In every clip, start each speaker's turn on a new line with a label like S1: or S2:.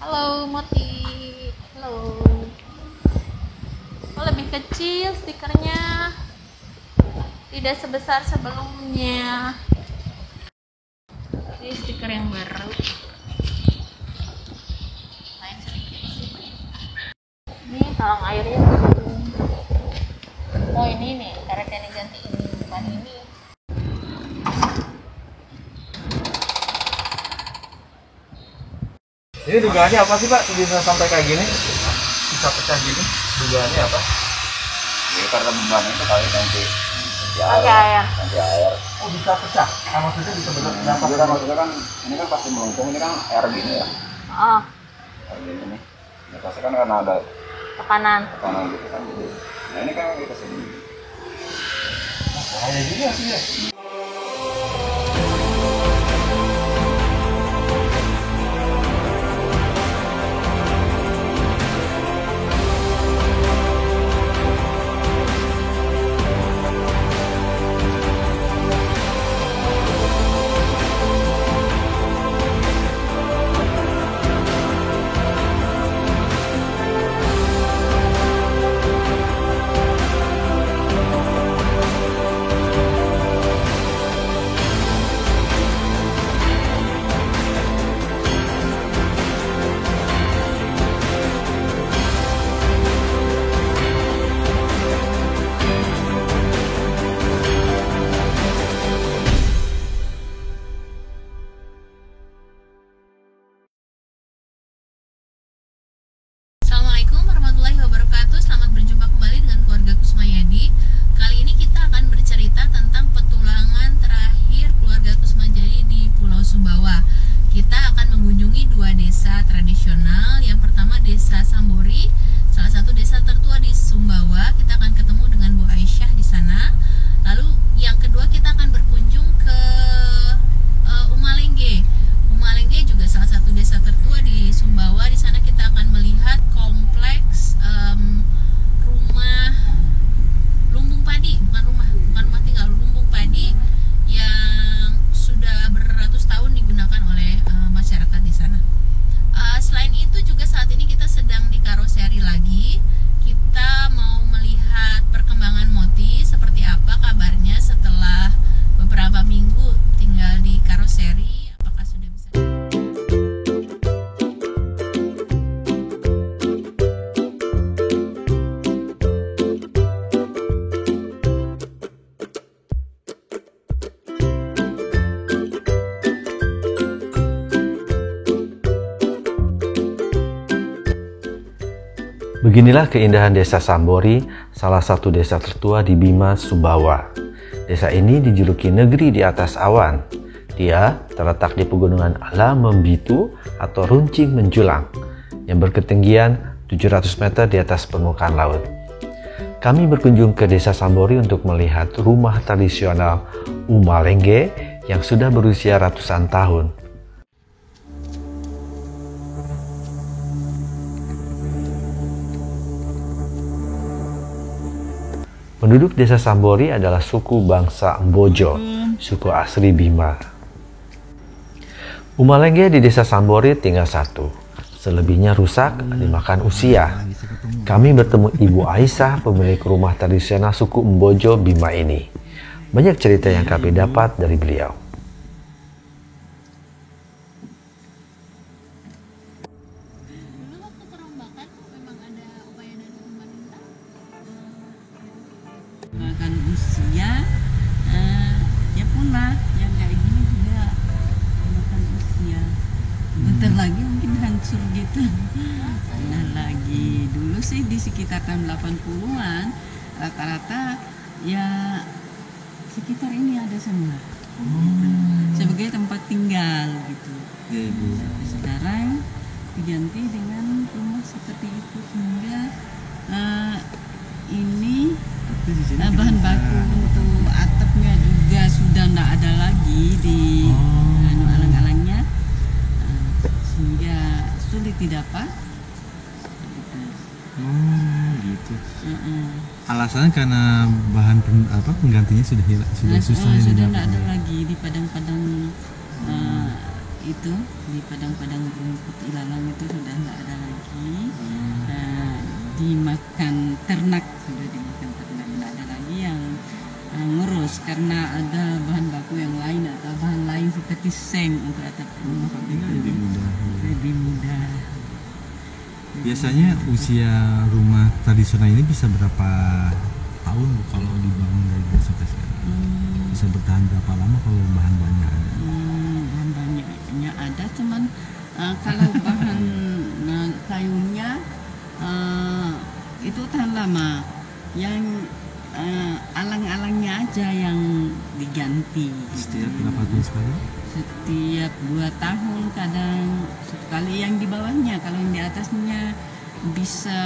S1: Halo Moti, halo. Oh, lebih kecil stikernya, tidak sebesar sebelumnya. Ini stiker yang baru. Lain sedikit sih. Ini talang airnya. Oh ini nih, karet yang diganti ini, bukan ini.
S2: Ini dugaannya apa sih Pak? Bisa sampai kayak gini? Bisa pecah gini? Dugaannya apa?
S3: Ya karena beban itu kali nanti
S1: Air.
S3: nanti air.
S2: Oh bisa pecah? Maksudnya bisa berapa?
S3: Kita maksudnya kan ini kan pasti melengkung, ini kan air gini ya.
S1: Oh,
S3: Air gini nih. Ya pasti kan karena ada
S1: tekanan.
S3: tekanan gitu kan. Nah ini kan kita sini.
S2: Bahaya juga sih ya.
S1: Assalamualaikum warahmatullahi wabarakatuh. Selamat berjumpa kembali dengan keluarga Kusmayadi. Kali ini kita akan bercerita tentang petualangan terakhir keluarga Kusmayadi di Pulau Sumbawa. Kita akan mengunjungi dua desa tradisional. Yang pertama Desa Sambori, salah satu desa tertua di Sumbawa. Kita akan ketemu dengan Bu Aisyah di sana. Lalu yang kedua kita akan berkunjung ke Umalengge. Umalengge juga salah satu desa tertua di Sumbawa. Di sana kita akan melihat kompleks rumah lumbung padi, bukan rumah tinggal, lumbung padi yang sudah beratus tahun digunakan oleh masyarakat di sana. Selain itu juga saat ini kita sedang di karoseri lagi. Kita mau melihat perkembangan Moti, seperti apa kabarnya setelah beberapa minggu tinggal di karoseri. Apakah sudah bisa
S4: Beginilah keindahan Desa Sambori, salah satu desa tertua di Bima, Sumbawa. Desa ini dijuluki negeri di atas awan. Dia terletak di pegunungan Alam Membitu atau runcing menjulang, yang berketinggian 700 meter di atas permukaan laut. Kami berkunjung ke Desa Sambori untuk melihat rumah tradisional Umalengge yang sudah berusia ratusan tahun. Penduduk Desa Sambori adalah suku bangsa Mbojo, suku asli Bima. Umalengge di Desa Sambori tinggal satu. Selebihnya rusak dimakan usia. Kami bertemu Ibu Aisyah, pemilik rumah tradisional suku Mbojo Bima ini. Banyak cerita yang kami dapat dari beliau.
S1: dulu waktu perombakan memang ada upaya dari pemerintah?
S5: Makan usia ya punah yang kayak gini juga makan usia bentar lagi mungkin hancur gitu. Nah lagi dulu sih di sekitar tahun 80-an rata-rata ya sekitar ini ada semua sebagai tempat tinggal gitu. Sekarang diganti dengan rumah seperti itu sehingga ini bahan baku untuk atapnya juga sudah tidak ada lagi di alang-alangnya, sehingga sulit didapat.
S2: Gitu. Alasannya karena bahan penggantinya sudah hilang, sudah susah
S5: sudah
S2: didapat.
S5: tidak ada lagi di padang-padang itu, di padang-padang rumput ilalang itu sudah dimakan ternak, sudah dimakan ternak, tidak ada lagi yang ngurus karena ada bahan baku yang lain atau bahan lain seperti seng untuk atap rumah.
S2: Lebih mudah.
S5: Lebih mudah.
S2: Biasanya usia rumah tradisional ini bisa berapa tahun Bu, kalau dibangun dari dulu sampai sekarang? Bisa bertahan berapa lama kalau bahan-bahannya ada?
S5: Bahan banyaknya ada, cuman kalau bahan kayunya itu tahan lama. Yang alang-alangnya aja yang diganti.
S2: Setiap berapa tahun sekali?
S5: Setiap 2 tahun kadang sekali, yang di bawahnya. Kalau yang di atasnya bisa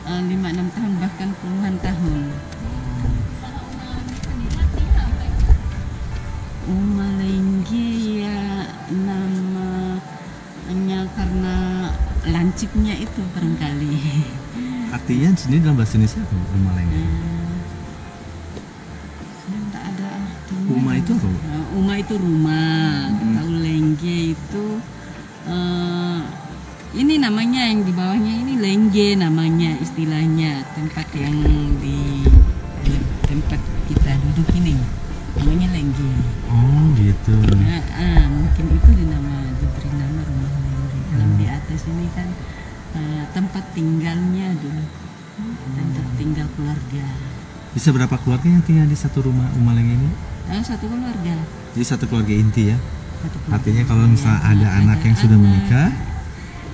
S5: 5-6 tahun bahkan puluhan tahun. Uma lengge ya namanya karena lancipnya itu barangkali.
S2: Artinya sendiri dalam bahasa Indonesia apa rumah lengge?
S5: Tidak ada artinya.
S2: Uma itu apa?
S5: Uma itu rumah. Tahu lengge itu ini namanya yang di bawahnya ini lengge namanya, istilahnya tempat yang di tempat kita duduk ini namanya lengge.
S2: Oh gitu.
S5: Mungkin itu diberi nama rumah lengge. Kalau di atas ini kan tempat tinggalnya dulu, tempat tinggal keluarga.
S2: Bisa berapa keluarga yang tinggal di satu rumah lengge ini?
S5: Satu keluarga.
S2: Jadi satu keluarga inti ya?
S5: Satu keluarga.
S2: Artinya kalau misalnya ada anak yang sudah menikah,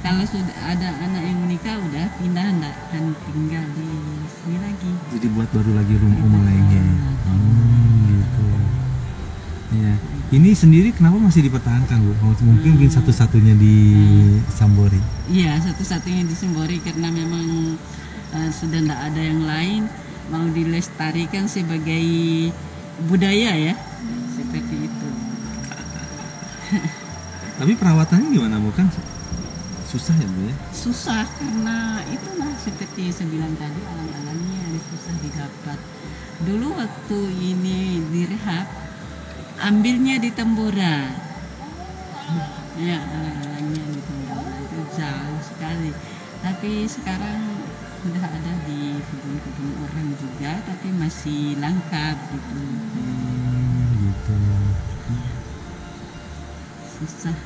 S5: kalau sudah ada anak yang menikah udah pindah, enggak akan tinggal di sini lagi.
S2: jadi buat baru lagi rumah lengge. Gitu. Ya. Ini sendiri kenapa masih dipertahankan Bu? Mungkin satu-satunya di Sambori.
S5: Iya, satu-satunya di Sambori karena memang sudah tidak ada yang lain, mau dilestarikan sebagai budaya ya, seperti itu.
S2: Tapi perawatannya gimana Bu? Kan susah ya Bu ya?
S5: Susah karena itulah seperti saya bilang tadi, alang-alangnya yang susah didapat. Dulu waktu ini direhab, ambilnya di Tambora. Ya, alang-alangnya di Tambora itu jauh sekali. Tapi sekarang sudah ada di kebun-kebun orang juga, tapi masih lengkap gitu.
S2: Gitu.
S5: Susah.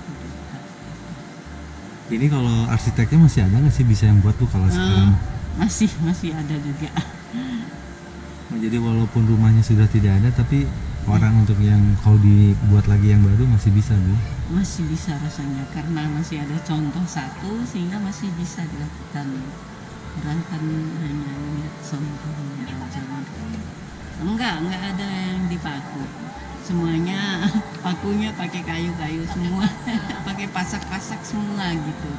S2: Ini kalau arsiteknya masih ada nggak sih bisa yang buat Bu kalau sekarang?
S5: Masih ada juga.
S2: Oh, jadi walaupun rumahnya sudah tidak ada, tapi orang untuk yang kalau dibuat lagi yang baru masih bisa Bu?
S5: Masih bisa rasanya karena masih ada contoh satu sehingga masih bisa dilakukan. Orang kan hanya lihat contohnya aja. Enggak ada yang dipaku. Semuanya pakunya pakai kayu-kayu semua, pakai pasak-pasak semua gitu.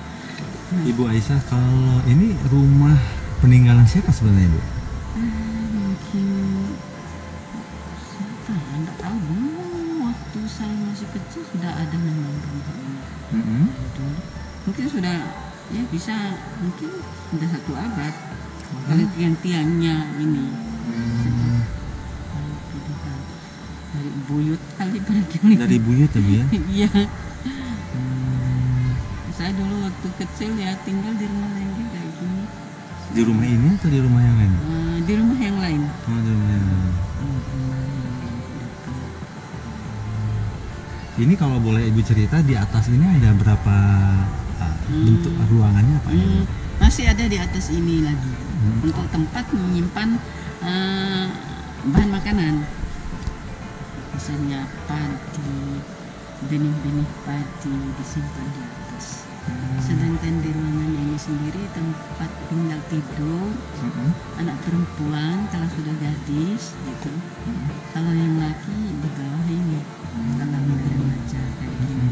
S2: Ibu Aisyah, kalau ini rumah peninggalan siapa sebenarnya Bu?
S5: Mungkin siapa ya, enggak tahu. Waktu saya masih kecil sudah ada memang rumah ini. Mungkin sudah ya bisa, mungkin sudah 1 abad. Kalau tiang-tiangnya ini. Dari buyut kali barangkali.
S2: Dari buyut ya Bu ya?
S5: Iya. Saya dulu waktu kecil ya tinggal di rumah lengge kayak gini.
S2: Di rumah ini atau di rumah yang lain?
S5: Di rumah yang lain.
S2: Oh, di rumah yang lain. Ini kalau boleh Ibu cerita, di atas ini ada berapa bentuk ruangannya apa ya?
S5: Masih ada di atas ini lagi. Untuk tempat menyimpan bahan makanan. Misalnya padi, benih-benih padi disimpan di atas. Sedangkan di ruangan ini sendiri tempat tinggal tidur anak perempuan kalau sudah gadis gitu. Kalau yang laki di bawah ini dalam remaja kayak gini.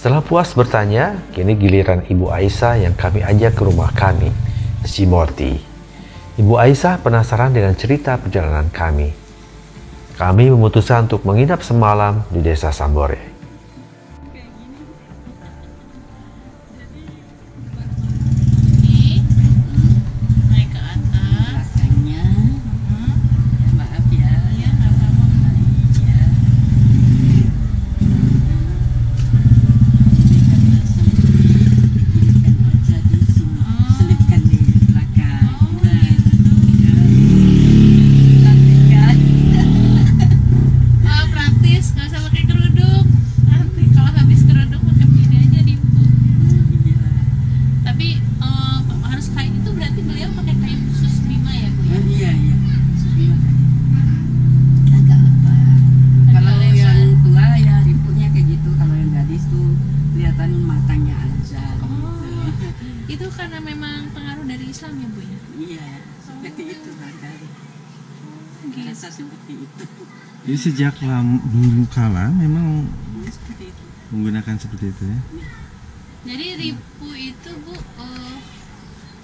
S4: Setelah puas bertanya, kini giliran Ibu Aisyah yang kami ajak ke rumah kami, Cimoti. Ibu Aisyah penasaran dengan cerita perjalanan kami. Kami memutuskan untuk menginap semalam di Desa Sambore.
S1: Ini naik ke atas.
S5: Belakangnya, maaf ya.
S1: Iya, nggak apa-apa.
S5: Ya. bisa seperti itu.
S2: Jadi sejak dulu kala memang
S5: Seperti itu.
S2: menggunakan seperti itu ya.
S1: Jadi rimpu itu Bu,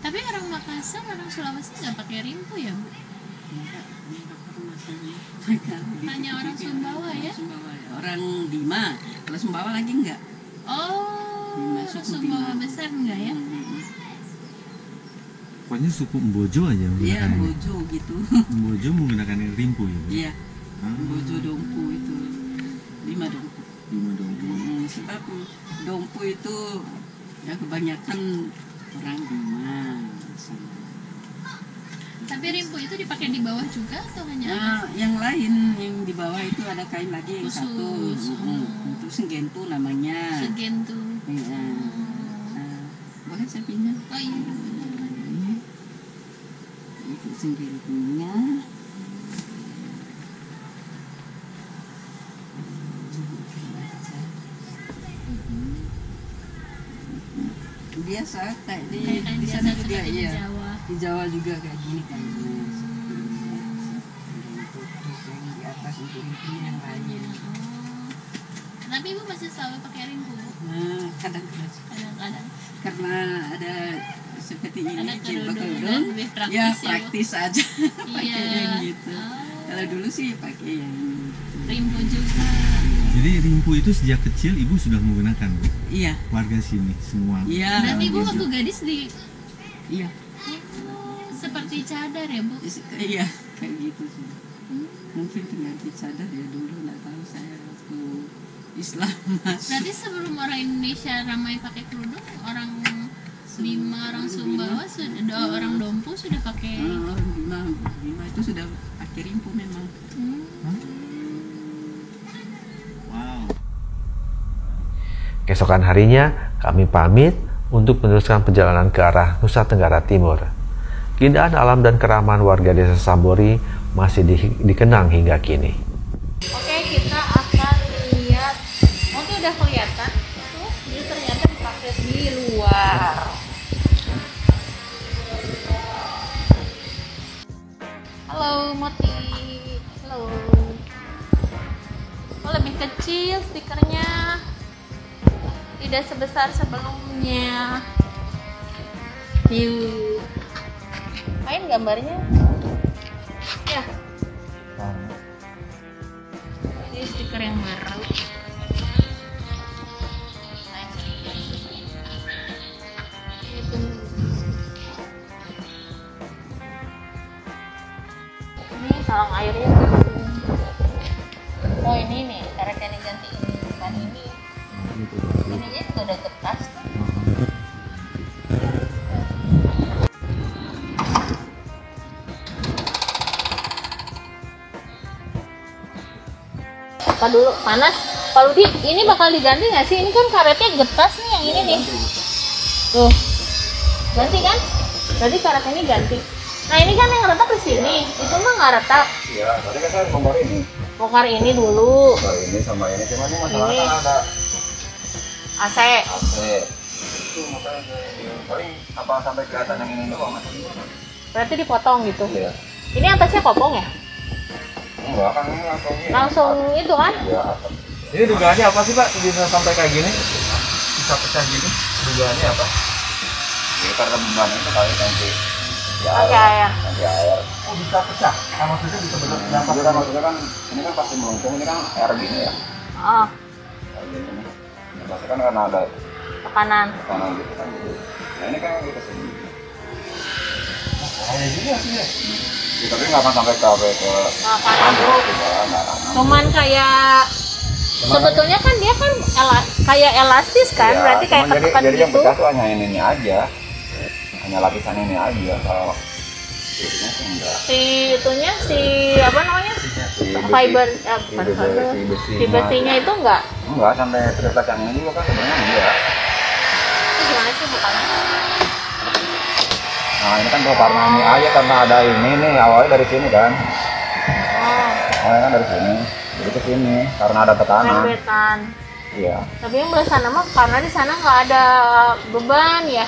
S1: tapi orang Makassar, orang Sulawesi nggak pakai rimpu ya Bu?
S5: Enggak pernah saya. Mereka
S1: Hanya orang Sumbawa ya?
S5: Sumbawa. Orang Bima, kalau Sumbawa lagi enggak.
S1: Oh,
S5: Bima,
S1: orang
S5: suku
S1: Sumbawa
S5: Bima.
S1: besar enggak ya?
S2: Pokoknya suku Mbojo aja
S5: Iya,
S2: menggunakan ini.
S5: bojo gitu.
S2: Mbojo menggunakan rimpu ya. Bu?
S5: Iya,
S2: Ah,
S5: bojo dompu itu. 5 dompu.
S2: lima dompu.
S5: Sebab dompu itu ya kebanyakan orang Bima.
S1: Tapi rimpu itu dipakai di bawah juga atau hanya atas?
S5: Nah, yang lain yang di bawah itu ada kain lagi yang
S1: Khusus.
S5: satu. Itu senggentu namanya.
S1: Segentu.
S5: Iya. Nah, boleh saya pinjam?
S1: Oh iya.
S5: Itu senggentunya. Biasa kayak di
S1: Kayak
S5: di
S1: biasa
S5: sana juga
S1: seperti di
S5: iya.
S1: Jawa.
S5: Di Jawa juga kayak gini kan. Yang di atas untuk itu yang lain.
S1: Oh. Tapi Ibu masih selalu pakai rimpu Bu?
S5: Nah, kadang-kadang
S1: Kadang-kadang.
S5: karena ada seperti ini
S1: Ada kerudung
S5: kerudung,
S1: dan lebih praktis
S5: ya
S1: ya, Bu.
S5: praktis aja pakai
S1: Iya.
S5: yang gitu.
S1: Oh.
S5: Kalau dulu sih pakai yang gitu.
S1: Rimpu juga.
S2: Jadi rimpu itu sejak kecil ibu sudah menggunakan, Bu?
S5: Iya,
S2: Warga sini semua.
S5: iya,
S1: Berarti Ibu
S2: gitu.
S1: waktu gadis di
S5: iya,
S1: seperti cadar ya Bu?
S5: iya, kayak gitu sih. Mungkin pengganti cadar ya dulu, nggak tahu saya waktu Islam masuk.
S1: Berarti sebelum orang Indonesia ramai pakai kerudung, orang Bima, orang Sumbawa, orang Dompu sudah pakai.
S5: Orang Bima itu sudah pakai rimpu memang.
S2: Wow.
S4: Keesokan harinya, kami pamit untuk meneruskan perjalanan ke arah Nusa Tenggara Timur. Keindahan alam dan keramahan warga desa Sambori masih dikenang hingga kini.
S1: Oke, kita akan lihat. Oh, tuh udah kelihatan. Tuh, dia ternyata dipakai di luar. Halo, Moti. Halo. Oh, lebih kecil stikernya. Tidak sebesar sebelumnya. Yuk. Main gambarnya. Ya. Ini stiker yang baru. Itu. Ini salang airnya. Oh ini nih, cara kalian ganti ini bukan ini. Ininya juga udah kertas tuh. Apa dulu panas? Pak Ludi, ini bakal diganti nggak sih? Ini kan karetnya getas nih yang ini nih. Tuh, ganti kan? Berarti karet ini ganti. Nah ini kan yang retak di sini, itu mah nggak retak.
S3: Iya, tadi kan saya bongkar ini.
S1: Bongkar ini dulu.
S3: Bongkar ini sama ini, cuma ini masalahnya
S1: Ini.
S3: kan ada
S1: AC.
S3: AC. Itu makanya paling apa sampai kelihatan yang ini doang mas.
S1: Berarti dipotong gitu.
S3: Iya.
S1: Ini atasnya kopong ya?
S3: Enggak kan ini langsung ini.
S1: Langsung itu kan?
S3: Iya, atap.
S2: Ini dugaannya apa sih, Pak? Bisa sampai kayak gini? Bisa pecah gini? Dugaannya apa?
S3: Jadi karena beban itu kali nanti ya
S1: Pakai air.
S3: nanti air.
S2: Oh, bisa pecah. Maksudnya bisa benar
S3: Jadi kan maksudnya kan ini kan pasti melengkung, ini kan air gini ya.
S1: Oh,
S3: Air gini nih. Ini pasti kan karena ada
S1: tekanan.
S3: tekanan gitu kan. Nah ini kan kita sini.
S2: Kayak gini ya sih ya?
S3: Ya, tapi nggak akan sampai ke
S1: Nah, kanan dulu.
S3: nggak akan.
S1: Cuman kayak sebetulnya kan dia kan kayak elastis kan,
S3: Iya,
S1: berarti kayak
S3: cuman
S1: ketekan
S3: jadi yang
S1: gitu.
S3: pecah tuh hanya ini aja, hanya lapisan ini aja. Kalau itunya sih enggak.
S1: Si itunya si apa namanya?
S3: Si
S1: Fiber
S3: besi-
S1: bukan
S3: si
S1: fiber.
S3: besi-
S1: Si besinya itu enggak.
S3: enggak sampai terdekat yang ini juga kan sebenarnya enggak.
S1: Itu gimana sih bukannya?
S3: Nah ini kan karena ini aja, karena ada ini nih awalnya dari sini kan,
S1: Oh,
S3: awalnya kan dari sini, jadi ke sini karena ada tekanan.
S1: rembetan.
S3: Iya.
S1: Tapi yang belah sana mah karena di sana nggak ada beban ya.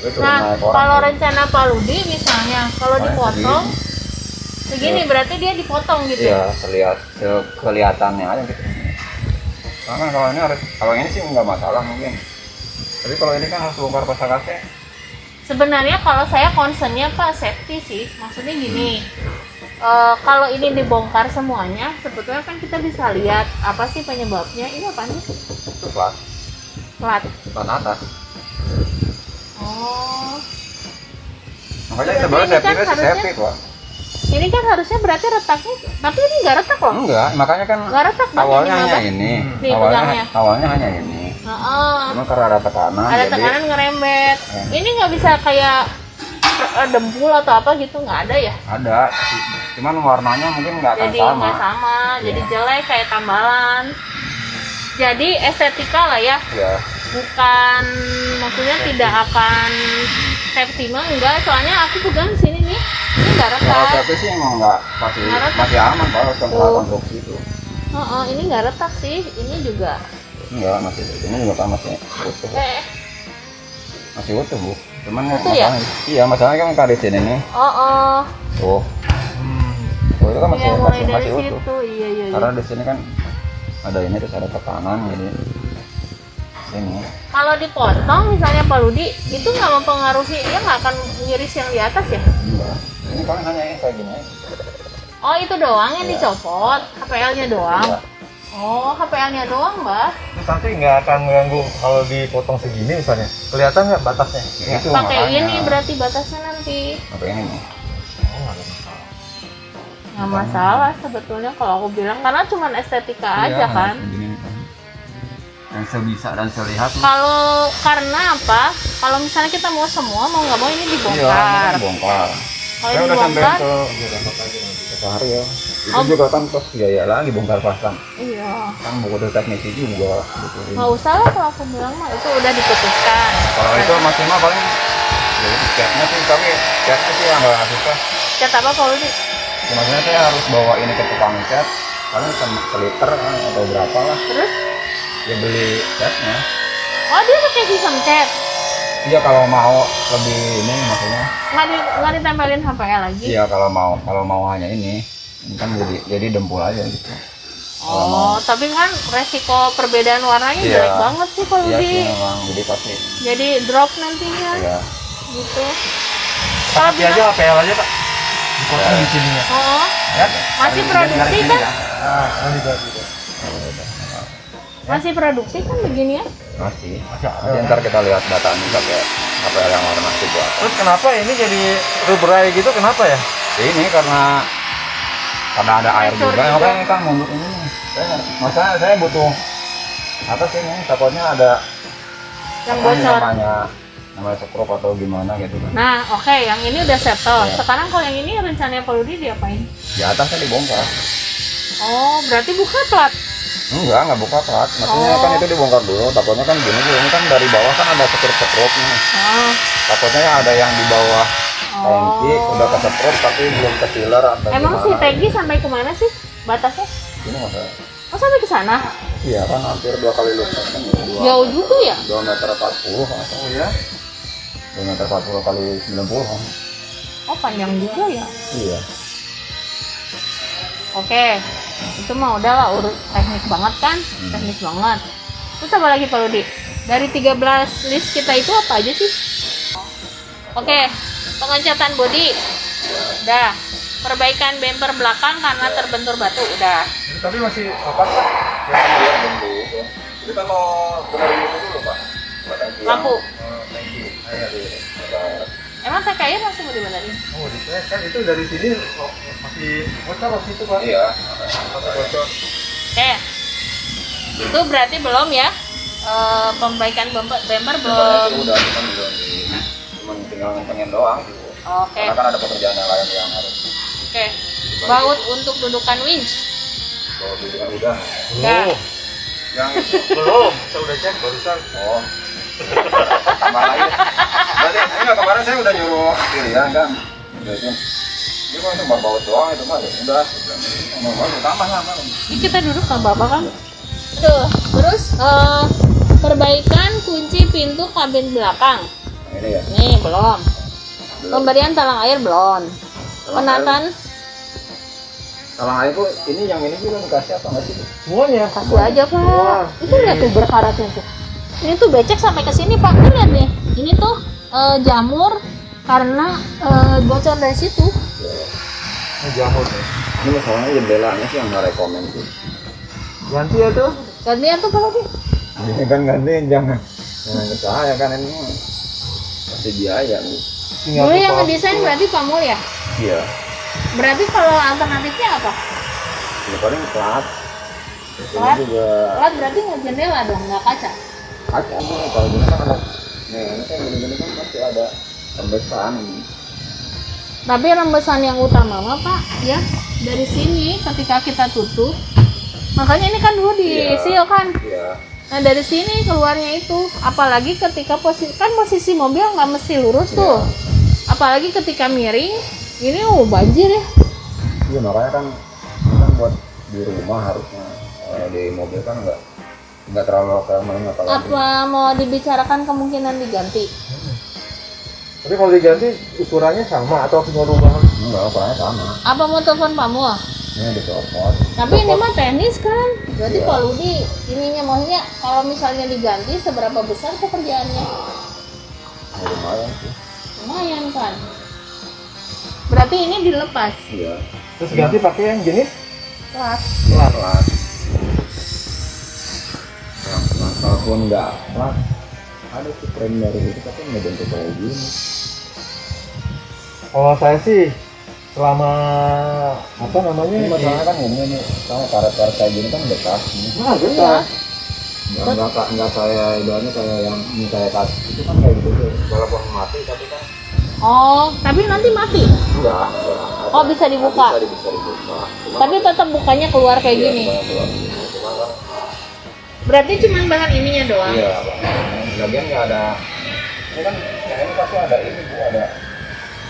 S3: Itu
S1: Nah,
S3: naik orang.
S1: kalau rencana Pak Ludi misalnya, kalau
S3: Paling
S1: dipotong, Segini berarti dia dipotong gitu.
S3: Iya, kelihatannya aja gitu. Karena kalau ini sih nggak masalah mungkin. Tapi kalau ini kan harus bongkar pasang AC.
S1: Sebenarnya kalau saya concernnya Pak safety sih. Maksudnya gini. Kalau ini dibongkar semuanya, sebetulnya kan kita bisa lihat apa sih penyebabnya. Ini apa nih?
S3: Itu plat atas.
S1: Oh.
S3: Makanya
S1: Berarti
S3: sebenarnya
S1: ini kan
S3: safety
S1: harusnya-
S3: safety Pak.
S1: Ini kan harusnya berarti retaknya, tapi ini nggak retak loh.
S3: Enggak, makanya kan
S1: Nggak retak Bang,
S3: awalnya
S1: ini
S3: hanya
S1: Bang.
S3: ini.
S1: Nih, pegangnya.
S3: Awalnya hanya ini.
S1: Heeh.
S3: Cuma karena ada tekanan.
S1: Ada
S3: jadi-
S1: tekanan ngerembet. Ini nggak bisa kayak dempul atau apa gitu, nggak ada ya?
S3: Ada, cuman warnanya mungkin nggak akan
S1: Jadi
S3: sama.
S1: nggak sama, jadi
S3: Iya.
S1: jelek kayak tambalan. Jadi estetika lah ya,
S3: Ya,
S1: bukan maksudnya tidak akan safety mah enggak. Soalnya aku pegang sini nih, ini nggak
S3: kalau
S1: retak.
S3: safety sih emang nggak
S1: Nggak retak.
S3: masih aman kalau
S1: Tuh.
S3: konstruksi itu.
S1: Ini nggak retak sih, ini juga.
S3: Enggak, masih ini juga kan masih utuh. Masih utuh Bu. Cuman
S1: Utuh ya?
S3: Iya, masalahnya kan di sini nih. Tuh. Tuh itu kan masih
S1: Iya, mulai dari
S3: masih utuh.
S1: situ, iya.
S3: Karena di sini kan ada ini terus ada tekanan jadi ini.
S1: Kalau dipotong misalnya Pak Rudi, itu nggak mempengaruhi, dia nggak akan ngiris yang di atas ya?
S3: Iya. Ini kan hanya ini kayak gini.
S1: Oh itu doang yang
S3: Iya.
S1: dicopot, HPL-nya doang.
S3: Iya.
S1: Oh HPL-nya doang Mbak.
S2: Terus nanti nggak akan mengganggu kalau dipotong segini misalnya. Kelihatan nggak batasnya?
S3: Itu
S1: Pakai
S3: makanya.
S1: ini berarti batasnya nanti.
S3: Pakai ini nih.
S1: Nggak masalah sebetulnya kalau aku bilang, karena cuman estetika aja
S3: Iya,
S1: kan.
S3: begini kan. Yang sebisa dan selihat.
S1: Kalau karena apa? Kalau misalnya kita mau semua, mau nggak mau ini
S3: Iya,
S1: dibongkar.
S3: ini bongkar.
S1: Kalau
S3: Saya udah sampai
S1: dibongkar,
S3: ke sehari ya. Itu
S1: Oh.
S3: juga kan terus biaya lagi bongkar pasang.
S1: iya.
S3: Kan buku teknisi juga. Gitu.
S1: Nggak usah lah kalau aku bilang mah itu udah diputuskan.
S3: Kalau itu maksimal paling ya itu catnya sih, tapi catnya sih yang nggak susah.
S1: Cat apa Pak Rudi?
S3: Ya, maksudnya saya harus bawa ini ke tukang cat, paling seliter kan, atau berapa lah.
S1: Terus?
S3: Ya beli catnya.
S1: Oh dia pakai sistem cat,
S3: Iya kalau mau lebih ini maksudnya.
S1: nggak ditempelin HPL lagi?
S3: Iya kalau mau hanya ini kan jadi dempul aja gitu.
S1: Oh, tapi kan resiko perbedaan warnanya
S3: Iya.
S1: jelek banget sih Pak
S3: Iya
S1: Rudi.
S3: sih memang jadi pasti.
S1: Jadi drop nantinya,
S3: Iya.
S1: gitu. Kalau
S2: Tapi aja
S1: bilang,
S2: APL aja Pak. Dipotong di sininya.
S1: oh,
S3: Ya,
S1: masih
S3: dari
S1: produksi
S3: sini,
S1: kan?
S2: Nah, nanti juga.
S1: Masih produksi kan begini ya?
S3: Masih ntar kita lihat datanya pakai HPL yang warna itu apa.
S2: Terus kenapa ini jadi rubrai gitu? Kenapa ya?
S3: Ya, ini karena ada air
S1: Pressure
S3: juga,
S1: juga.
S3: makanya kan mundur ini. Maksudnya saya butuh apa sih ini? Takutnya ada
S1: Yang
S3: apa nih
S1: bocor.
S3: namanya sekrop atau gimana gitu kan.
S1: Nah, oke, yang ini udah settle.
S3: Iya.
S1: Sekarang kalau yang ini rencananya Pak Rudi diapain?
S3: Di atasnya dibongkar.
S1: Oh, berarti buka plat.
S3: Enggak buka plat. Maksudnya
S1: Oh.
S3: kan itu dibongkar dulu. Takutnya kan gini, ini kan dari bawah kan ada sekrop nih.
S1: Oh,
S3: Takutnya ada yang di bawah tangki
S1: Oh.
S3: udah keseprot tapi belum ke sealer atau
S1: emang si
S3: gimana.
S1: Tegi sampai kemana sih batasnya?
S3: Ini masa
S1: Oh, sampai ke sana?
S3: iya kan hampir 2 kali lipat kan ya.
S1: Jauh juga ya?
S3: 2 meter 40 kan. Oh ya? 2 meter 40 kali 90 kan.
S1: Oh, panjang juga ya.
S3: Iya.
S1: Oke, itu mah udah lah, urut teknik banget kan, teknik banget. Terus apa lagi Pak Rudi? Dari 13 list kita itu apa aja sih? Oke, pengecatan bodi, udah. Perbaikan bumper belakang karena terbentur batu, udah.
S2: Tapi masih apa Pak?
S3: Ya, dia dulu. Jadi kalau benar ini dulu Pak. Buat tangki
S1: Lampu.
S3: Tangki.
S1: Emang TKI masih mau dibenerin?
S2: Oh, kan itu dari sini masih bocor waktu itu Pak.
S3: Iya.
S2: Masih bocor.
S1: Oke, itu berarti belum ya? Pembaikan bumper
S3: Bumper
S1: belum.
S3: itu udah cuman tinggal ngentengin doang gitu.
S1: Oke,
S3: Karena kan ada pekerjaan yang lain yang harus
S1: oke. Baut untuk dudukan winch.
S3: bawa bimbingan udah.
S1: Ya.
S3: Yang
S2: Belum, saya udah cek barusan.
S3: oh tambah lagi. Berarti enggak kemarin saya udah nyuruh pilihan kan. Udah itu. Dia mah cuma baut doang itu mah. Udah. Mau tambah sama.
S1: Ini kita duduk nggak apa-apa kan? Tuh, terus perbaikan kunci pintu kabin belakang.
S3: Nah, ini ya.
S1: Nih belum. Pemberian talang air belum. Penataan
S3: Talang air tuh ini yang ini juga dikasih apa nggak sih?
S2: Semuanya.
S1: Kasih aja Pak. Itu lihat tuh berkaratnya tuh. Ini tuh becek sampai ke sini Pak. Tuh lihat deh. Ini tuh jamur karena bocor dari situ.
S2: Ini jamur nih.
S3: Ini masalahnya jendelanya sih yang nggak rekomen sih.
S2: Ganti ya tuh.
S1: Gantian tuh Pak lagi.
S3: Ini kan gantiin jangan ke saya kan ini mah pasti biaya nih.
S1: Dulu yang ngedesain berarti Pak Mul ya?
S3: Iya.
S1: Berarti kalau alternatifnya apa?
S3: Ya paling plat.
S1: Plat?
S3: Ini juga
S1: Plat berarti nggak jendela dong, nggak kaca.
S3: kaca ini kalau gini kan ada. Nih ini kan gini-gini kan pasti ada rembesan ini.
S1: Tapi rembesan yang utama mah Pak, ya dari sini ketika kita tutup, makanya ini kan dulu disil kan.
S3: Iya.
S1: Nah dari sini keluarnya itu, apalagi ketika posisi mobil nggak mesti lurus tuh, apalagi ketika miring, ini banjir ya.
S3: Iya makanya kan ini kan buat di rumah harusnya di mobil kan nggak terlalu nggak apalagi.
S1: Apa mau dibicarakan kemungkinan diganti?
S2: Tapi kalau diganti ukurannya sama atau harus merubah?
S3: Enggak, ukurannya sama.
S1: Apa mau telepon Pak Mul?
S3: Ini dicopot.
S1: Tapi ini mah teknis kan, berarti
S3: Iya.
S1: kalau di ininya maksudnya kalau misalnya diganti seberapa besar pekerjaannya?
S3: Ya, lumayan sih.
S1: Lumayan kan. Berarti ini dilepas.
S3: Iya.
S2: Terus ganti pakai yang jenis
S1: Plat.
S3: Plat. Yang kalaupun nggak plat, ada sih frame dari itu tapi nggak bentuk kayak gini.
S2: kalau saya sih selama apa namanya
S3: Ini masalahnya kan ini sama karet-karet kayak gini kan bekas.
S2: nah,
S1: Iya.
S2: bekas.
S3: Nggak saya ibaratnya kayak yang ini saya kasih itu kan kayak gitu tuh. Walaupun mati tapi kan
S1: Oh, tapi nanti mati.
S3: enggak.
S1: Oh, bisa dibuka.
S3: Bisa dibuka. Cuma
S1: Tapi tetap bukanya keluar kayak
S3: iya,
S1: gini.
S3: cuma kan
S1: Berarti cuma bahan ininya doang.
S3: iya, bagian nggak ada. Ini kan ini pasti ada ini Bu, ada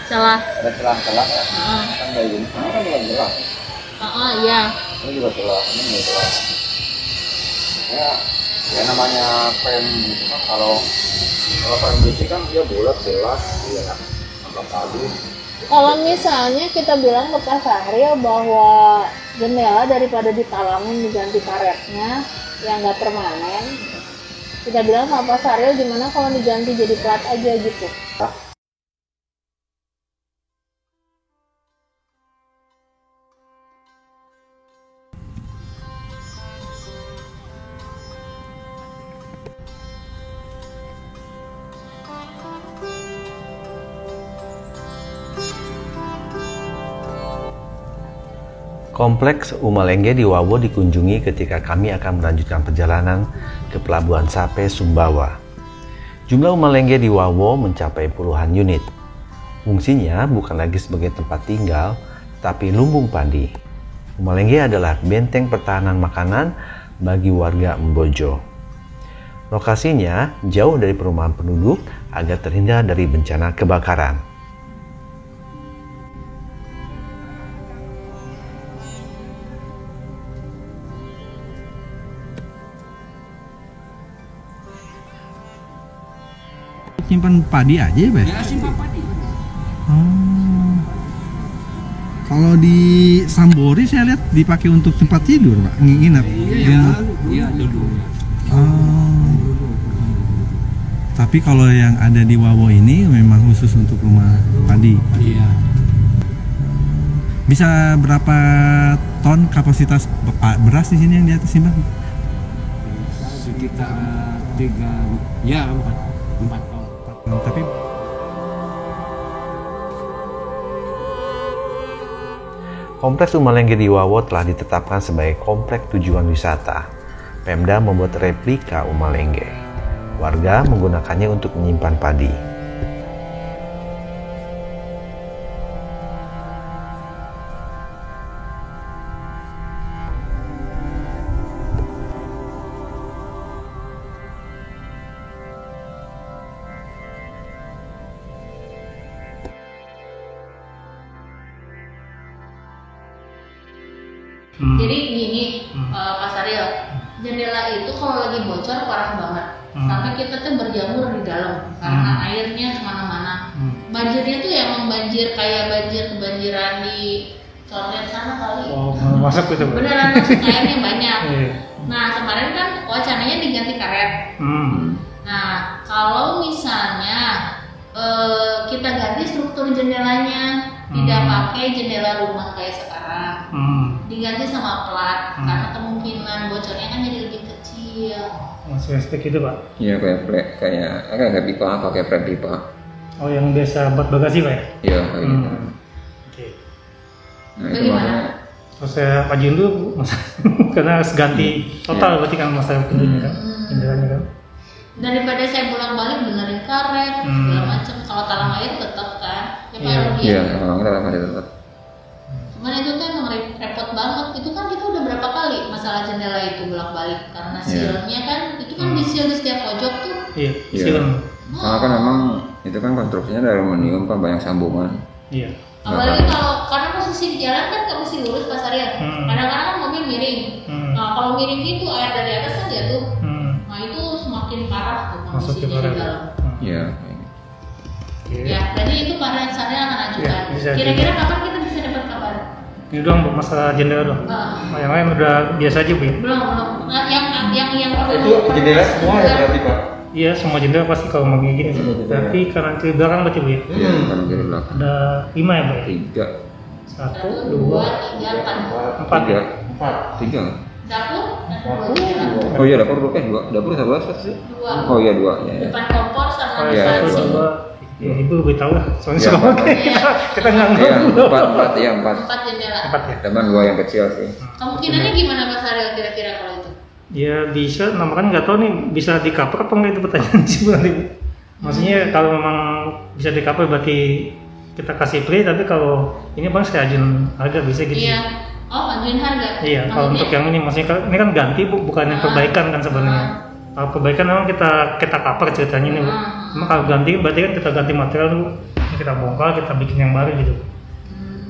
S1: Salah.
S3: celah-celah ya.
S1: Heeh.
S3: Kan kayak gini. Ini kan juga celah.
S1: Iya.
S3: Ini juga celah, ini juga celah. Ya namanya frame gitu kan kalau frame besi kan dia bulat jelas, iya. Tambah tadi.
S1: Kalau misalnya kita bilang ke Pak Sahril bahwa jendela daripada ditalangin diganti karetnya yang nggak permanen, kita bilang sama Pak Sahril gimana kalau diganti jadi plat aja gitu.
S4: Kompleks Umalenge di Wawo dikunjungi ketika kami akan melanjutkan perjalanan ke Pelabuhan Sape, Sumbawa. Jumlah Umalenge di Wawo mencapai puluhan unit. Fungsinya bukan lagi sebagai tempat tinggal, tapi lumbung padi. Umalenge adalah benteng pertahanan makanan bagi warga Mbojo. Lokasinya jauh dari perumahan penduduk agar terhindar dari bencana kebakaran.
S2: Simpan padi aja ya, Be?
S5: Ya, simpan padi.
S2: Oh. Kalau di Sambori saya lihat dipakai untuk tempat tidur, Pak. Nginep.
S5: Iya, dulu.
S2: Oh. Tapi kalau yang ada di Wawo ini memang khusus untuk rumah padi.
S5: Iya.
S2: Bisa berapa ton kapasitas beras di sini yang di atas simpan?
S5: Sekitar 4 ton.
S2: Tapi
S4: Kompleks Umalenge di Wawo telah ditetapkan sebagai kompleks tujuan wisata. Pemda membuat replika Umalenge. Warga menggunakannya untuk menyimpan padi.
S1: Jadi gini, Pak Sahril, jendela itu kalau lagi bocor parah banget. Sampai kita tuh berjamur di dalam karena airnya kemana-mana. Banjirnya tuh emang banjir kayak banjir kebanjiran di toilet sana kali.
S6: Oh, masuk itu.
S1: Beneran masuk airnya banyak.
S6: Iya.
S1: Nah kemarin kan wacananya diganti karet. Nah kalau misalnya kita ganti struktur jendelanya, tidak pakai jendela rumah kayak sekarang, diganti sama plat, karena kemungkinan bocornya kan jadi lebih kecil.
S6: Masih spek itu Pak?
S3: Iya kayak pipa, pakai frame pipa.
S6: Oh yang biasa buat bagasi Pak ya?
S3: Iya kayak gitu.
S6: Oke.
S3: Nah itu makanya.
S6: Terus saya ajuin dulu karena harus ganti total berarti kan masalah pintunya kan, jendelanya kan.
S1: Daripada saya bolak-balik benerin karet segala macam, kalau talang air tetap kan ya Pak Rudi.
S3: Iya kalau kita masih tetap.
S1: Cuman itu tuh emang repot banget. Itu kan kita udah berapa kali masalah jendela itu bolak-balik karena sealnya kan itu kan di seal di setiap pojok tuh.
S6: Iya.
S3: Karena kan memang itu kan konstruksinya dari aluminium kan banyak sambungan.
S6: Iya.
S1: Apalagi kalau karena posisi di jalan kan nggak mesti lurus Pak Saryan. Kadang-kadang kan mobil miring. Nah kalau miring gitu air dari atas kan jatuh. Nah itu semakin parah tuh kondisinya di dalam.
S3: Iya.
S1: Ya, jadi itu Pak Saryan akan ajukan. Kira-kira kapan kita bisa dapat kabar?
S6: Ini doang Bu, masalah jendela doang. Yang lain udah biasa aja Bu ya?
S1: Belum. Nah, yang
S2: Itu jendela semua ya berarti Pak?
S6: Iya, semua jendela pasti kalau mau gini. Tapi kanan kiri belakang berarti Bu ya?
S3: Iya, kanan kiri belakang.
S6: Ada 5 ya Bu ya?
S3: 3.
S1: 1, 2, 3, 4.
S6: 4 ya?
S3: 3.
S1: Dapur?
S3: Oh iya dapur 2. Dapur satu sih?
S1: 2.
S3: Oh iya 2 ya.
S1: Depan kompor sama
S3: Iya,
S1: satu.
S6: Ya, Ibu lebih tahu lah, soalnya
S3: Iya,
S6: suka pakai. Kita nggak
S3: Iya,
S6: ngerti.
S3: 4
S1: 4 jendela.
S6: 4 ya?
S3: Teman 2 yang kecil sih.
S1: Kemungkinannya gimana Mas Ariel kira-kira kalau itu?
S6: Ya bisa, nah kan nggak tahu nih bisa di cover apa nggak itu pertanyaan sih Bu nanti. Maksudnya kalau memang bisa di cover berarti kita kasih free, tapi kalau ini bang saya ajuin harga bisa gitu.
S1: Iya. Oh, ajuin harga.
S6: Iya, kalau untuk yang ini maksudnya ini kan ganti Bu, bukan yang perbaikan kan sebenarnya. Kalau perbaikan memang kita cover ceritanya nih Bu. Cuma kalau ganti berarti kan kita ganti material dulu, kita bongkar, kita bikin yang baru gitu.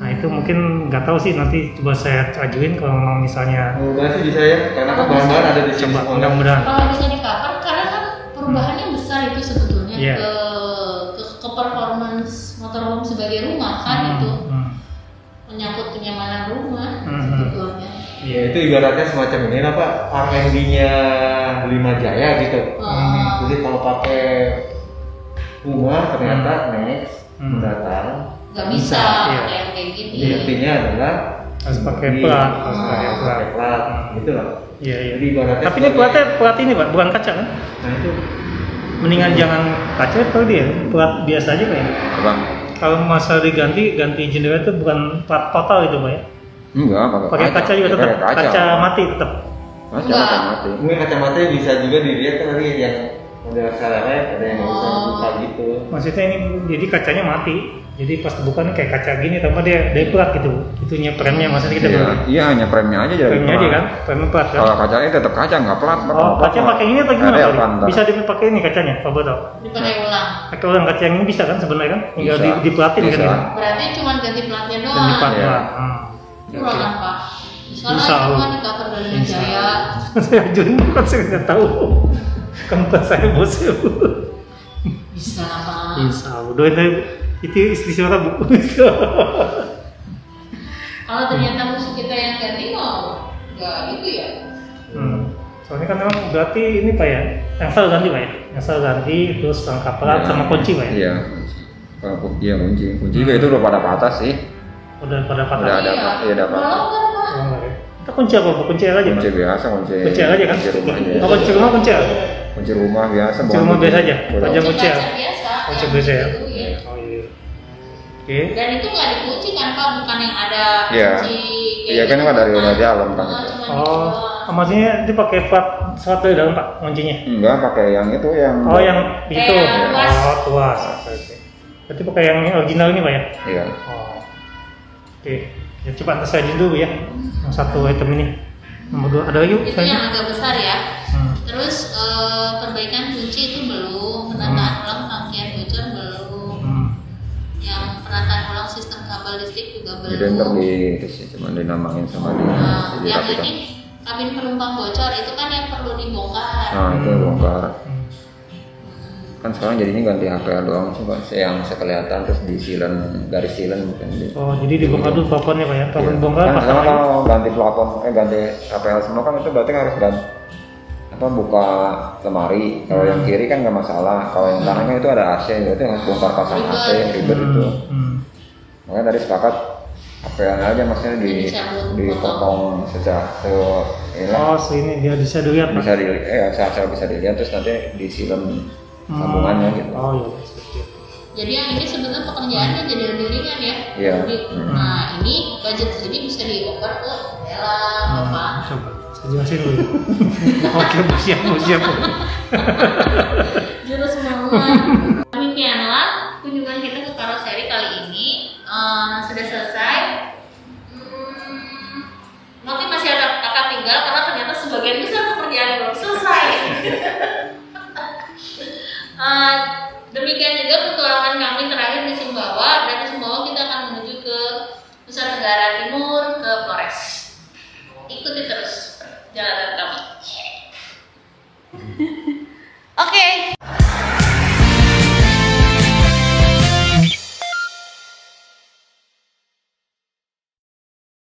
S6: Nah itu mungkin nggak tahu sih, nanti coba saya ajuin kalau memang misalnya.
S2: Mudah-mudahan sih bisa ya, karena kan bahan-bahan ada di sini.
S6: Mudah-mudahan.
S1: Kalau bisa di cover, karena kan perubahannya besar itu sebetulnya ke performance motorhome sebagai rumah kan itu menyangkut kenyamanan rumah sebetulnya.
S2: Ya itu ibaratnya semacam ini lah Pak, R&D-nya Lima Jaya gitu. Jadi kalau pakai rumah ternyata next mendatang
S1: nggak bisa kayak gini.
S2: Jadi intinya adalah
S6: harus pakai plat,
S2: gitu lah.
S6: Iya.
S2: Jadi ibaratnya.
S6: Tapi ini plat ini Pak, bukan kaca kan?
S2: Nah itu
S6: mendingan jangan kaca atau dia plat biasa aja Pak ya?
S3: Bang.
S6: Kalau masalah ganti jendela itu bukan plat total itu Pak ya?
S3: Enggak,
S6: pakai kaca juga tetap, kaca mati tetap.
S3: Kaca mati.
S2: Mungkin kacamata bisa juga dilihat kan tadi yang model seret, ada yang bisa buka gitu.
S6: Maksudnya ini jadi kacanya mati. Jadi pas dibuka nih kayak kaca gini, tanpa dia plat gitu. Itunya premnya maksudnya kita beli.
S3: Iya, hanya premnya aja jadi.
S6: Premnya aja kan, premnya plat kan.
S3: Kalau kacanya tetap kaca nggak plat.
S6: Oh, kaca pakai ini atau gimana Pak? Bisa dipakai ini kacanya, Pak Betul.
S1: Dipakai ulang.
S6: Pakai ulang kaca yang ini bisa kan sebenarnya kan? Tinggal diplatin kan.
S1: Berarti cuma ganti platnya doang.
S6: Ganti plat doang.
S1: Kurang apa? Soalnya cuma di cover dari Jaya.
S6: Saya ajuin bukan saya nggak tahu. Kan bukan saya bosnya Bu.
S1: Bisa apa?
S6: Insya Allah. Doain itu istri suara Bu.
S1: Kalau ternyata musuh kita yang ganti mau nggak gitu ya?
S6: Soalnya kan memang berarti ini Pak ya, yang selalu ganti Pak ya, yang selalu ganti terus lengkap plat sama kunci Pak ya.
S3: Iya. Iya kunci juga itu udah pada patah sih.
S6: Udah pada patah.
S3: Udah ada Pak. Iya ada Pak.
S6: Kita kunci apa Pak? Kunci aja Pak?
S3: Kunci biasa kunci.
S6: Kunci aja kan?
S3: Kunci rumah aja.
S6: Oh, kunci rumah kunci apa?
S3: Kunci rumah biasa.
S6: Kunci rumah biasa aja. Panjang kunci ya.
S1: Biasa.
S6: Kunci biasa ya.
S1: Oh
S6: iya. Oke.
S1: Dan itu nggak dikunci kan Pak, bukan yang ada kunci.
S3: Iya kan nggak dari dalam kan.
S6: Oh, maksudnya itu pakai plat satu di dalam Pak kuncinya?
S3: Enggak, pakai yang itu yang.
S6: Oh, yang itu.
S1: Tuas.
S6: Oh, tuas. Oke. Berarti pakai yang original ini Pak ya?
S3: Iya.
S6: Oh. Oke. Ya coba saya aja dulu ya. Yang satu item ini. Nomor 2 ada lagi?
S1: Itu yang agak besar ya. Terus perbaikan kunci itu belum, penataan ulang rangkaian bocor belum. Yang penataan ulang sistem kabel listrik juga belum.
S3: Jadi ntar cuma dinamain sama dia.
S1: Yang ini kabin penumpang bocor itu kan yang perlu dibongkar.
S3: Nah itu bongkar. Kan sekarang jadinya ganti HPL doang sih Pak, yang sekelihatan terus di silen, garis silen bukan di.
S6: Oh, jadi dibongkar dulu plafonnya Pak ya? Plafon
S3: Iya.
S6: dibongkar,
S3: Kan
S6: pasang
S3: sama
S6: lagi.
S3: kalau ganti plafon, ganti HPL semua kan itu berarti harus ganti buka lemari. Kalau yang kiri kan nggak masalah, kalau yang kanan kan itu ada AC, berarti harus bongkar pasang AC, ribet itu. Makanya tadi sepakat HPL aja maksudnya dipotong secara
S6: Oh, ini dia bisa dilihat Pak.
S3: bisa dilihat, asal bisa dilihat terus nanti disilem sambungannya gitu.
S6: Oh iya, seperti itu.
S1: Jadi yang ini sebenarnya pekerjaannya jadi lebih ringan ya.
S3: Iya.
S1: Jadi, nah ini budget ini bisa dioper ke lelang apa.
S6: Coba, saya jelasin dulu. Oke, siap.
S1: Jurus semua. Demikianlah kunjungan kita ke karoseri kali ini sudah selesai. Nanti masih ada kakak tinggal karena ternyata sebagian besar pekerjaan belum selesai.